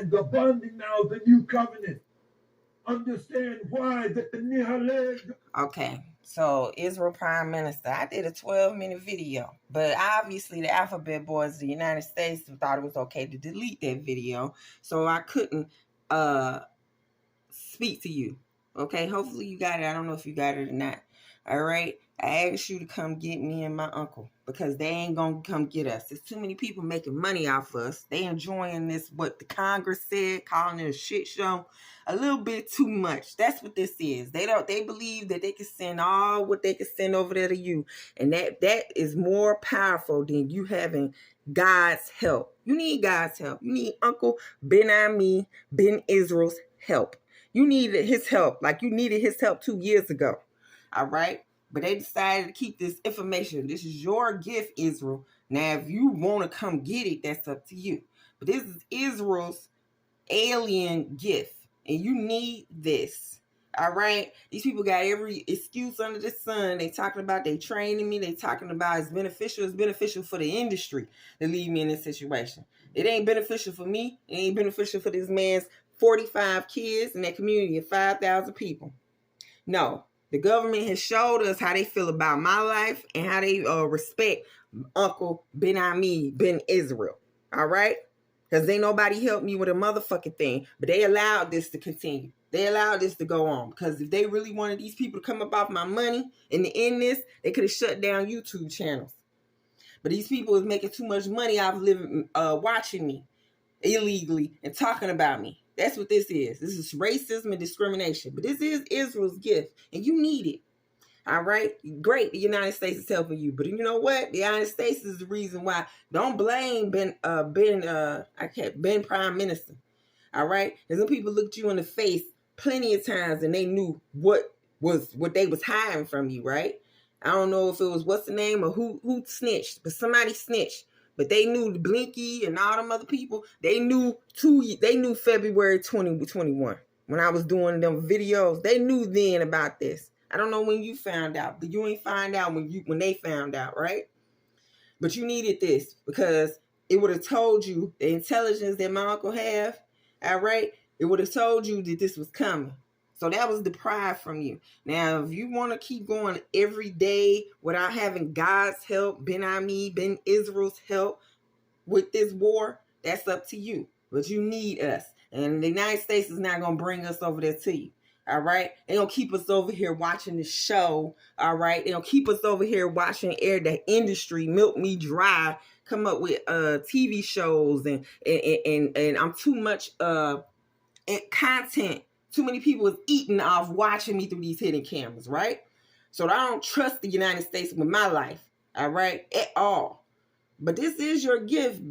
and the bonding now of the new covenant. Understand why the Nihaleg. Okay, so Israel Prime Minister, I did a 12-minute video, but obviously the Alphabet Boys of the United States thought it was okay to delete that video, so I couldn't speak to you. Okay, hopefully you got it. I don't know if you got it or not. All right, I asked you to come get me and my uncle because they ain't gonna come get us. There's too many people making money off us. They enjoying this, what the Congress said, calling it a shit show, a little bit too much. That's what this is. They believe that they can send all what they can send over there to you, and that is more powerful than you having God's help. You need God's help. You need Uncle Ben Ammi, Ben Israel's help. You needed his help like you needed his help 2 years ago. All right? But they decided to keep this information. This is your gift, Israel. Now, if you want to come get it, that's up to you. But this is Israel's alien gift. And you need this. All right? These people got every excuse under the sun. They talking about they training me. They talking about it's beneficial. It's beneficial for the industry to leave me in this situation. It ain't beneficial for me. It ain't beneficial for this man's 45 kids in that community of 5,000 people. No, the government has showed us how they feel about my life and how they respect Uncle Ben Ammi, Ben Israel. All right? Because ain't nobody helped me with a motherfucking thing. But they allowed this to continue. They allowed this to go on. Because if they really wanted these people to come up off my money and to end this, they could have shut down YouTube channels. But these people is making too much money off living, watching me illegally and talking about me. That's what this is. This is racism and discrimination. But this is Israel's gift, and you need it. All right? Great, the United States is helping you. But you know what? The United States is the reason why. Don't blame Ben Prime Minister. All right? Because some people looked you in the face plenty of times and they knew what they was hiding from you, right? I don't know if it was what's the name or who snitched, but somebody snitched. But they knew Blinky and all them other people. They knew February 2021 when I was doing them videos. They knew then about this. I don't know when you found out, but you ain't find out when they found out, right? But you needed this because it would have told you the intelligence that my uncle have. All right, it would have told you that this was coming. So that was deprived from you. Now, if you want to keep going every day without having God's help, Ben Ammi, Ben Israel's help with this war, that's up to you. But you need us. And the United States is not going to bring us over there to you. All right? They don't keep us over here watching the show. All right? They don't keep us over here watching the industry milk me dry, come up with TV shows and I'm too much content. Too many people is eating off watching me through these hidden cameras, right? So I don't trust the United States with my life, all right, at all. But this is your gift,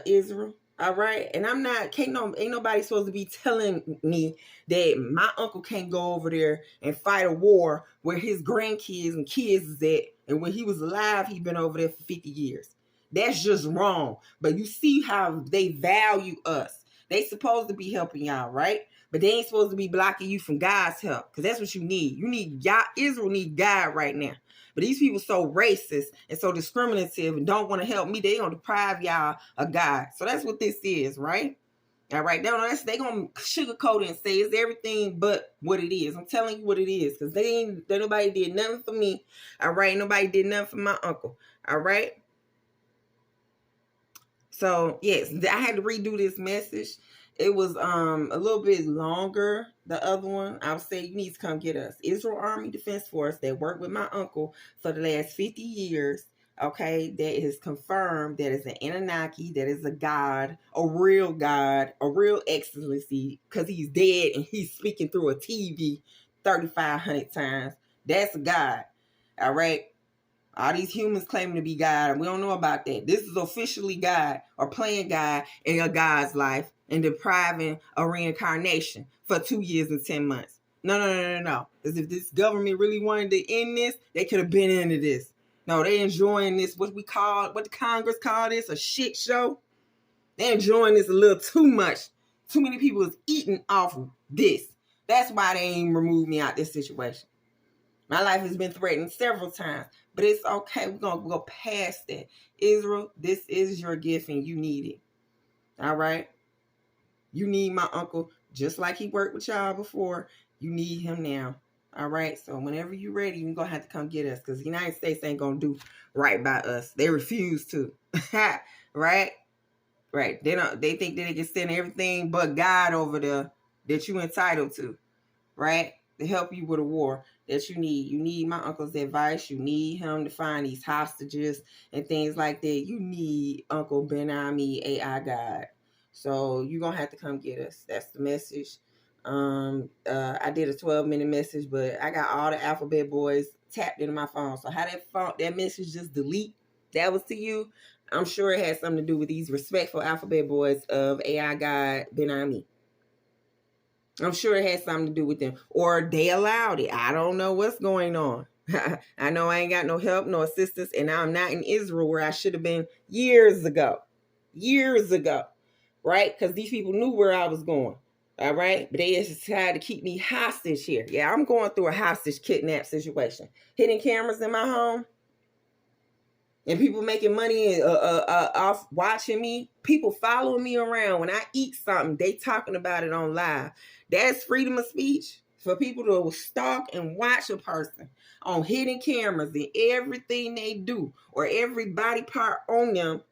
Israel, all right? And ain't nobody supposed to be telling me that my uncle can't go over there and fight a war where his grandkids and kids is at. And when he was alive, he'd been over there for 50 years. That's just wrong. But you see how they value us. They supposed to be helping y'all, right? But they ain't supposed to be blocking you from God's help. Because that's what you need. You need y'all. Israel need God right now. But these people so racist and so discriminative and don't want to help me. They gonna deprive y'all of God. So that's what this is, right? All right. They gonna sugarcoat it and say it's everything but what it is. I'm telling you what it is. Because nobody did nothing for me. All right. Nobody did nothing for my uncle. All right. So, yes, I had to redo this message. It was a little bit longer, the other one. I would say you need to come get us. Israel Army Defense Force that worked with my uncle for the last 50 years, okay, that is confirmed that is an Anunnaki, that is a God, a real excellency, because he's dead and he's speaking through a TV 3,500 times. That's a God, all right? All these humans claiming to be God, and we don't know about that. This is officially God or playing God in a God's life and depriving a reincarnation for 2 years and 10 months. No. Because if this government really wanted to end this, they could have been into this. No, they enjoying this, what the Congress call this, a shit show. They enjoying this a little too much. Too many people is eating off of this. That's why they ain't removed me out this situation. My life has been threatened several times, but it's okay. We're going to go past that. Israel, this is your gift and you need it. All right? You need my uncle just like he worked with y'all before. You need him now. All right. So whenever you're ready, you're going to have to come get us because the United States ain't going to do right by us. They refuse to. Right? Right. They think that they can send everything but God over there that you entitled to. Right? To help you with a war that you need. You need my uncle's advice. You need him to find these hostages and things like that. You need Uncle Ben Ammi, AI God. So you're going to have to come get us. That's the message. I did a 12-minute message, but I got all the alphabet boys tapped into my phone. So how that message just delete, that was to you. I'm sure it has something to do with these respectful alphabet boys of AI God Ben Ammi. I'm sure it has something to do with them. Or they allowed it. I don't know what's going on. I know I ain't got no help, no assistance, and I'm not in Israel where I should have been years ago. Years ago. Right? Because these people knew where I was going. All right? But they decided to keep me hostage here. Yeah, I'm going through a hostage kidnap situation. Hidden cameras in my home. And people making money off watching me. People following me around. When I eat something, they talking about it on live. That's freedom of speech for people to stalk and watch a person on hidden cameras and everything they do or every body part on them.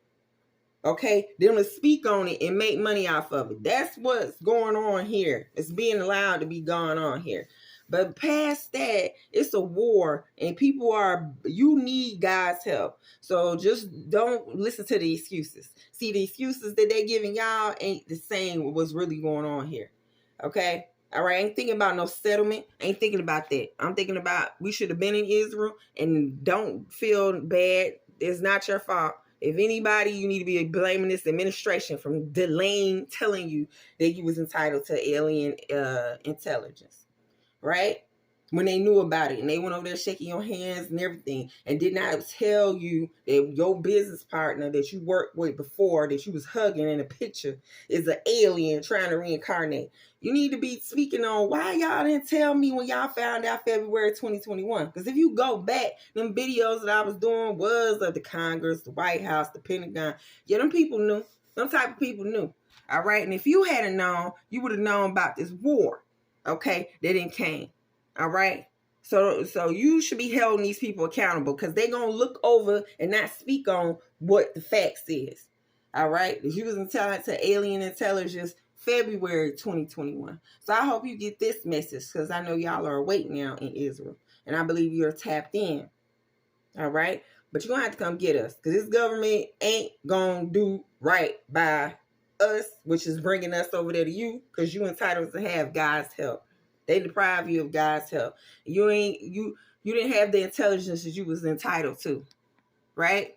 Okay, them to speak on it and make money off of it. That's what's going on here. It's being allowed to be going on here. But past that, it's a war and you need God's help. So just don't listen to the excuses. See, the excuses that they giving y'all ain't the same with what's really going on here. Okay? All right, I ain't thinking about no settlement. I ain't thinking about that. I'm thinking about we should have been in Israel and don't feel bad. It's not your fault. If anybody, you need to be blaming this administration from delaying telling you that you was entitled to alien intelligence, right? When they knew about it and they went over there shaking your hands and everything and did not tell you that your business partner that you worked with before that you was hugging in a picture is an alien trying to reincarnate. You need to be speaking on why y'all didn't tell me when y'all found out February 2021. Because if you go back, them videos that I was doing was of the Congress, the White House, the Pentagon. Yeah, them people knew. Them type of people knew. All right. And if you hadn't known, you would have known about this war. Okay. That didn't came. All right. So you should be holding these people accountable because they're going to look over and not speak on what the facts is. All right. You was entitled to alien intelligence February 2021. So I hope you get this message because I know y'all are awake now in Israel. And I believe you're tapped in. All right. But you're going to have to come get us because this government ain't going to do right by us, which is bringing us over there to you because you entitled to have God's help. They deprive you of God's help. You didn't have the intelligence that you was entitled to, right?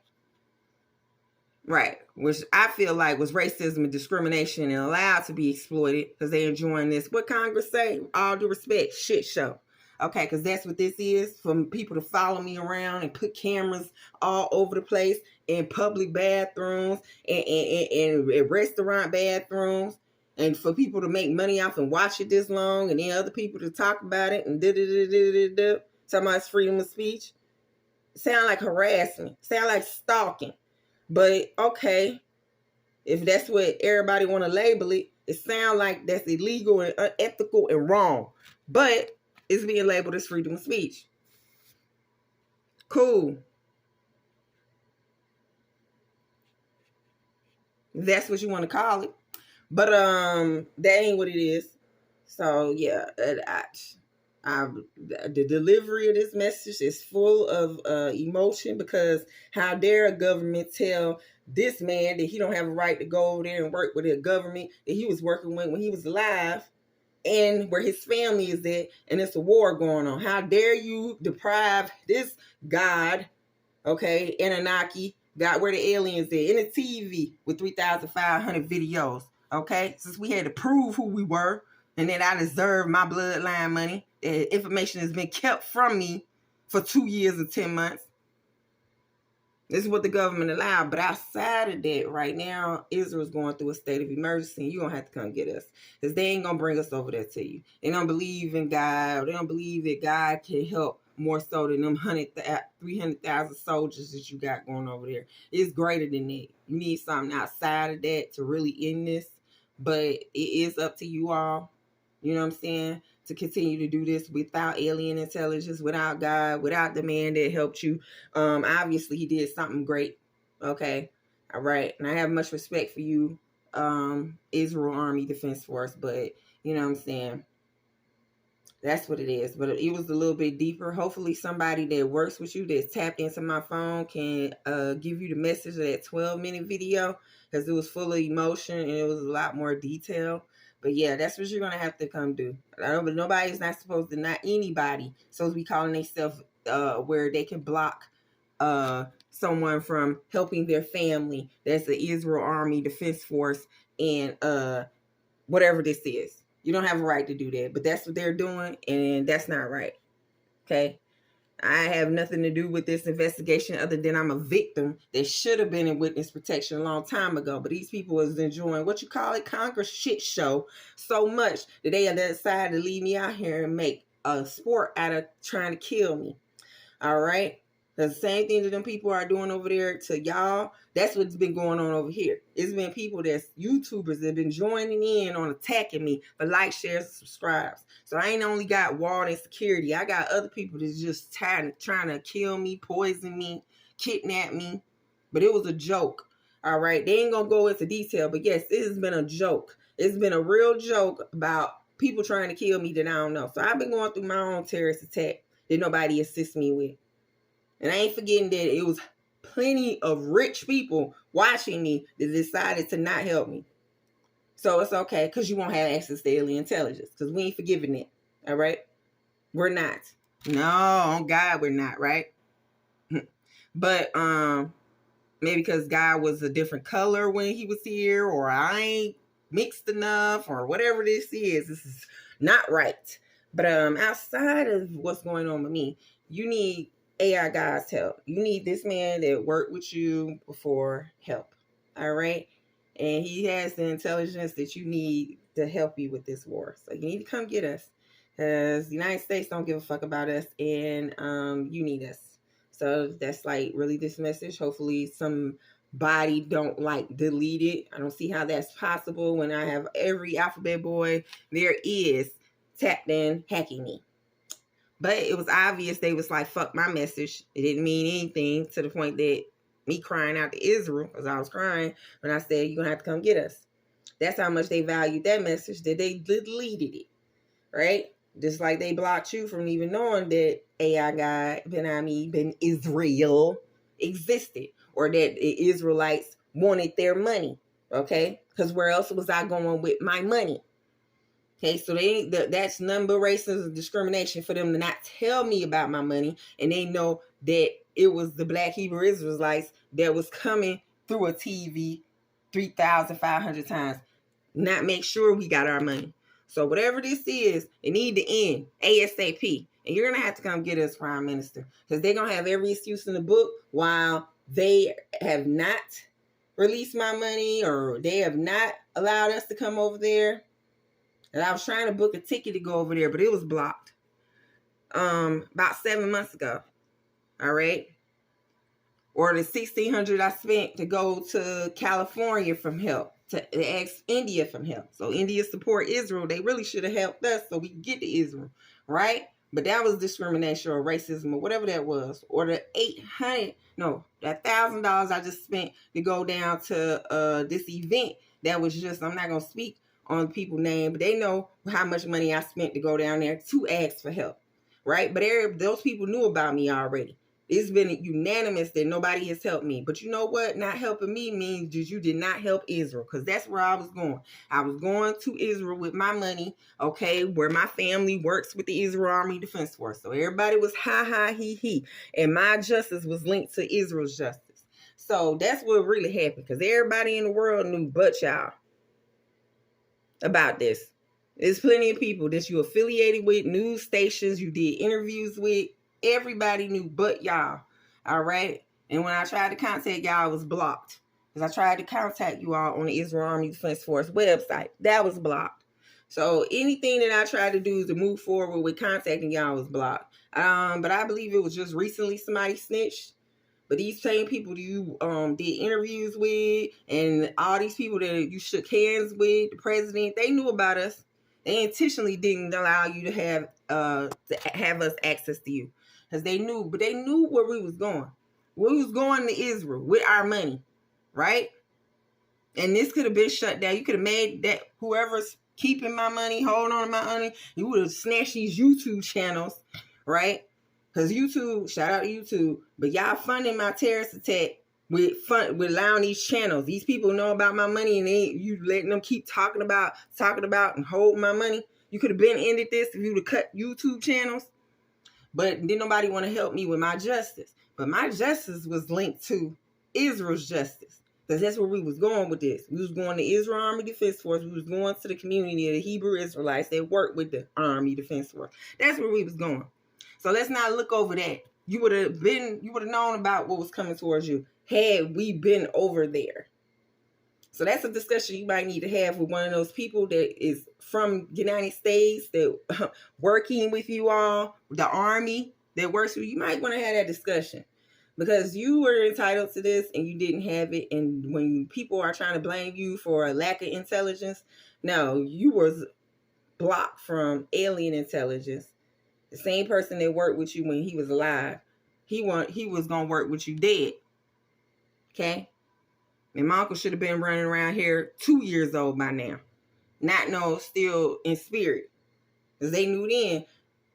Right. Which I feel like was racism and discrimination and allowed to be exploited because they enjoying this. What Congress say? All due respect, shit show. Okay, because that's what this is, for people to follow me around and put cameras all over the place in public bathrooms and restaurant bathrooms. And for people to make money off and watch it this long, and then other people to talk about it and talking about freedom of speech. Sound like harassment. Sound like stalking. But okay, if that's what everybody want to label it, it sounds like that's illegal and unethical and wrong. But it's being labeled as freedom of speech. Cool. That's what you want to call it. But that ain't what it is. So yeah, the delivery of this message is full of emotion because how dare a government tell this man that he don't have a right to go over there and work with a government that he was working with when he was alive and where his family is at, and it's a war going on. How dare you deprive this God, okay, Anunnaki, God, where the aliens at, in a TV with 3,500 videos, okay? Since we had to prove who we were and that I deserve my bloodline money, information has been kept from me for 2 years and 10 months. This is what the government allowed. But outside of that, right now, Israel's going through a state of emergency, and you're going to have to come get us. Because they ain't going to bring us over there to you. They don't believe in God. Or they don't believe that God can help more so than them 300,000 soldiers that you got going over there. It's greater than that. You need something outside of that to really end this. but it is up to you all, you know what I'm saying, to continue to do this without alien intelligence, without God, without the man that helped you. Obviously he did something great. Okay. All right. And I have much respect for you, Israel Army Defense Force, but you know what I'm saying, that's what it is. But it was a little bit deeper. Hopefully somebody that works with you that's tapped into my phone can give you the message of that 12-minute video, because it was full of emotion and it was a lot more detail. But yeah, that's what you're going to have to come do. But nobody's not supposed to, not anybody supposed to be calling themselves where they can block someone from helping their family. That's the Israel Army Defense Force and whatever this is. You don't have a right to do that, but that's what they're doing, and that's not right. Okay? I have nothing to do with this investigation other than I'm a victim that should have been in witness protection a long time ago. But these people was enjoying what you call it, Congress shit show so much that they decided to leave me out here and make a sport out of trying to kill me. All right? The same thing that them people are doing over there to y'all, that's what's been going on over here. It's been people that's YouTubers that have been joining in on attacking me for like, shares, and subscribes. So I ain't only got walled and security. I got other people that's just trying to kill me, poison me, kidnap me. But it was a joke. All right? They ain't going to go into detail. But yes, it has been a joke. It's been a real joke about people trying to kill me that I don't know. So I've been going through my own terrorist attack that nobody assists me with. And I ain't forgetting that it was plenty of rich people watching me that decided to not help me. So it's okay, because you won't have access to alien intelligence, because we ain't forgiving it. All right? We're not. No, on God, we're not, right? But maybe because God was a different color when he was here, or I ain't mixed enough, or whatever this is not right. But outside of what's going on with me, you need AI God's help. You need this man that worked with you before help. All right? And he has the intelligence that you need to help you with this war. So you need to come get us, because the United States don't give a fuck about us, and you need us. So that's like really this message. Hopefully somebody don't like delete it. I don't see how that's possible when I have every alphabet boy there is tapped in hacking me. But it was obvious they was like, fuck my message. It didn't mean anything, to the point that me crying out to Israel, because I was crying when I said, you're going to have to come get us. That's how much they valued that message, that they deleted it, right? Just like they blocked you from even knowing that AI God, Ben Ammi, Ben Israel existed, or that the Israelites wanted their money, okay? Because where else was I going with my money? Okay, so that's none but racism and discrimination for them to not tell me about my money, and they know that it was the Black Hebrew Israelites that was coming through a TV 3,500 times, not make sure we got our money. So whatever this is, it need to end ASAP, and you're gonna have to come get us, Prime Minister, because they're gonna have every excuse in the book while they have not released my money, or they have not allowed us to come over there. And I was trying to book a ticket to go over there, but it was blocked. About 7 months ago. All right. Or the $1,600 I spent to go to California from help, to ask India from help. So India support Israel. They really should have helped us so we could get to Israel, right? But that was discrimination or racism or whatever that was. Or the that $1,000 I just spent to go down to this event that was just, I'm not gonna speak on people's name, but they know how much money I spent to go down there to ask for help, right? But those people knew about me already. It's been unanimous that nobody has helped me. But you know what? Not helping me means that you did not help Israel, because that's where I was going. I was going to Israel with my money, okay, where my family works with the Israel Army Defense Force. So everybody was ha, he. And my justice was linked to Israel's justice. So that's what really happened, because everybody in the world knew but y'all about this. There's plenty of people that you affiliated with, news stations you did interviews with. Everybody knew but y'all. All right. And when I tried to contact y'all, I was blocked, because I tried to contact you all on the Israel Army Defense Force website. That was blocked. So anything that I tried to do to move forward with contacting y'all was blocked. But I believe it was just recently somebody snitched. But these same people you did interviews with, and all these people that you shook hands with, the president, they knew about us. They intentionally didn't allow you to have us access to you, because they knew where we was going. We was going to Israel with our money, right? And this could have been shut down. You could have made that whoever's keeping my money, holding on to my money, you would have snatched these YouTube channels, right? Because YouTube, shout out to YouTube, but y'all funding my terrorist attack with allowing these channels. These people know about my money, and you letting them keep talking about and hold my money. You could have been ended this if you would have cut YouTube channels. But didn't nobody want to help me with my justice. But my justice was linked to Israel's justice. Because that's where we was going with this. We was going to Israel Army Defense Force. We was going to the community of the Hebrew Israelites that work with the Army Defense Force. That's where we was going. So let's not look over that. You would have known about what was coming towards you had we been over there. So that's a discussion you might need to have with one of those people that is from the United States that working with you all, the Army that works with you. You might want to have that discussion, because you were entitled to this and you didn't have it. And when people are trying to blame you for a lack of intelligence, no, you was blocked from alien intelligence. The same person that worked with you when he was alive, he was going to work with you dead. Okay? And my uncle should have been running around here 2 years old by now. Not still in spirit. Because they knew then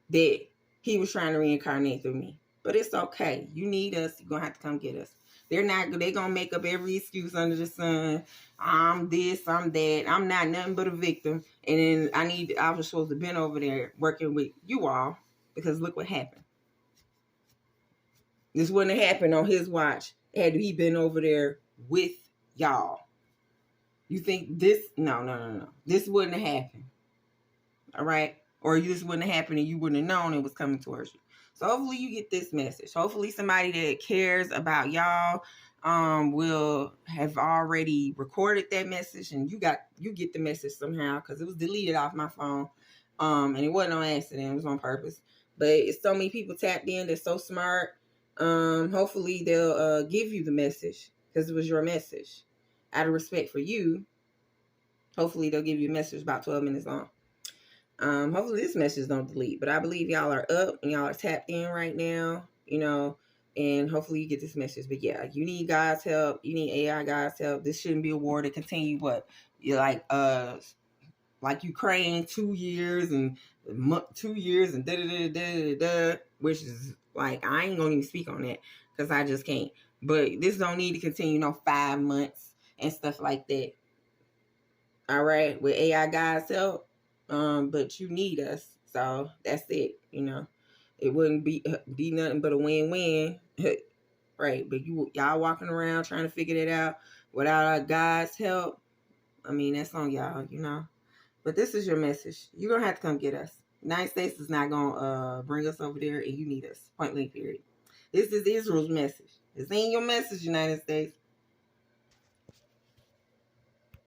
that he was trying to reincarnate through me. But it's okay. You need us. You're going to have to come get us. They're going to make up every excuse under the sun. I'm this, I'm that. I'm not nothing but a victim. And then I was supposed to have been over there working with you all. Because look what happened. This wouldn't have happened on his watch had he been over there with y'all. You think this? No. This wouldn't have happened. All right? Or this wouldn't have happened and you wouldn't have known it was coming towards you. So hopefully you get this message. Hopefully somebody that cares about y'all will have already recorded that message, and you get the message somehow, because it was deleted off my phone. And it wasn't on accident, it was on purpose. But it's so many people tapped in, they're so smart. Hopefully they'll give you the message, because it was your message. Out of respect for you, hopefully they'll give you a message about 12 minutes long. Hopefully this message don't delete, but I believe y'all are up and y'all are tapped in right now, and hopefully you get this message. But yeah, you need God's help. You need AI God's help. This shouldn't be a war to continue like Ukraine 2 years and 2 years and which is like, I ain't gonna even speak on that because I just can't. But this don't need to continue 5 months and stuff like that. All right, with AI God's help. But you need us, so that's it. It wouldn't be nothing but a win-win, right? But y'all walking around trying to figure it out without our God's help. I mean, that's on y'all, But this is your message. You're gonna have to come get us. United States is not gonna bring us over there, and you need us. Point blank period. This is Israel's message. This ain't your message, United States.